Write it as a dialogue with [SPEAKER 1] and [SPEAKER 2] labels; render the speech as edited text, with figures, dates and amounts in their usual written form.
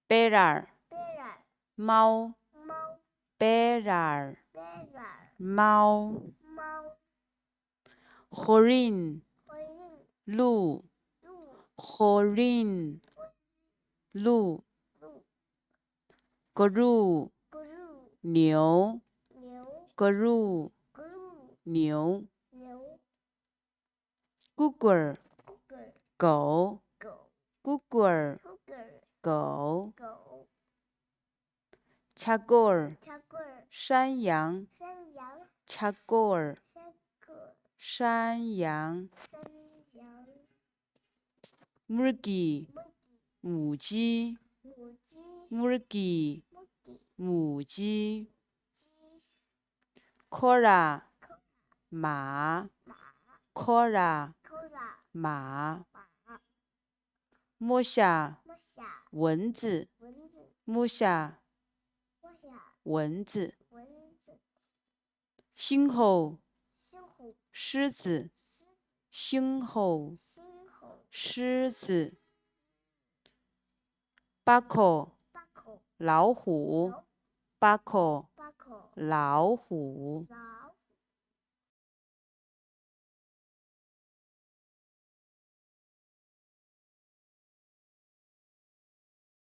[SPEAKER 1] bear
[SPEAKER 2] ，bear
[SPEAKER 1] 猫
[SPEAKER 2] 猫
[SPEAKER 1] ，bear
[SPEAKER 2] ，bear
[SPEAKER 1] 猫
[SPEAKER 2] 猫
[SPEAKER 1] ，horin
[SPEAKER 2] ，horin
[SPEAKER 1] 鹿
[SPEAKER 2] 鹿
[SPEAKER 1] ，horin 鹿
[SPEAKER 2] 鹿
[SPEAKER 1] ，gru
[SPEAKER 2] ，gru
[SPEAKER 1] 牛
[SPEAKER 2] 牛
[SPEAKER 1] ，gru
[SPEAKER 2] ，gru
[SPEAKER 1] 牛
[SPEAKER 2] 牛
[SPEAKER 1] ，google
[SPEAKER 2] ，google
[SPEAKER 1] 狗
[SPEAKER 2] 狗
[SPEAKER 1] ，google
[SPEAKER 2] ，google
[SPEAKER 1] 狗
[SPEAKER 2] 狗
[SPEAKER 1] ，chagor
[SPEAKER 2] ，chagor
[SPEAKER 1] 山羊
[SPEAKER 2] 山羊
[SPEAKER 1] ，chagor
[SPEAKER 2] ，chagor
[SPEAKER 1] 山羊
[SPEAKER 2] 山羊
[SPEAKER 1] ，murgi
[SPEAKER 2] ，monkey
[SPEAKER 1] 母鸡
[SPEAKER 2] 母鸡
[SPEAKER 1] ，murgi
[SPEAKER 2] ，monkey
[SPEAKER 1] 母鸡
[SPEAKER 2] 鸡
[SPEAKER 1] ，cora
[SPEAKER 2] ，cobra
[SPEAKER 1] 马
[SPEAKER 2] 马
[SPEAKER 1] ，cora
[SPEAKER 2] ，cobra
[SPEAKER 1] 马
[SPEAKER 2] 马
[SPEAKER 1] ，mosha
[SPEAKER 2] 摸下
[SPEAKER 1] 蚊子
[SPEAKER 2] 蚊子
[SPEAKER 1] ，mosha
[SPEAKER 2] 摸下
[SPEAKER 1] 蚊子
[SPEAKER 2] 蚊子，
[SPEAKER 1] 星猴
[SPEAKER 2] 猩猴
[SPEAKER 1] 狮子，
[SPEAKER 2] 狮
[SPEAKER 1] 星猴
[SPEAKER 2] 猩猴
[SPEAKER 1] 狮子，buckle
[SPEAKER 2] 八口
[SPEAKER 1] 老虎
[SPEAKER 2] 老
[SPEAKER 1] ，buckle
[SPEAKER 2] 八口
[SPEAKER 1] 老虎。
[SPEAKER 2] 老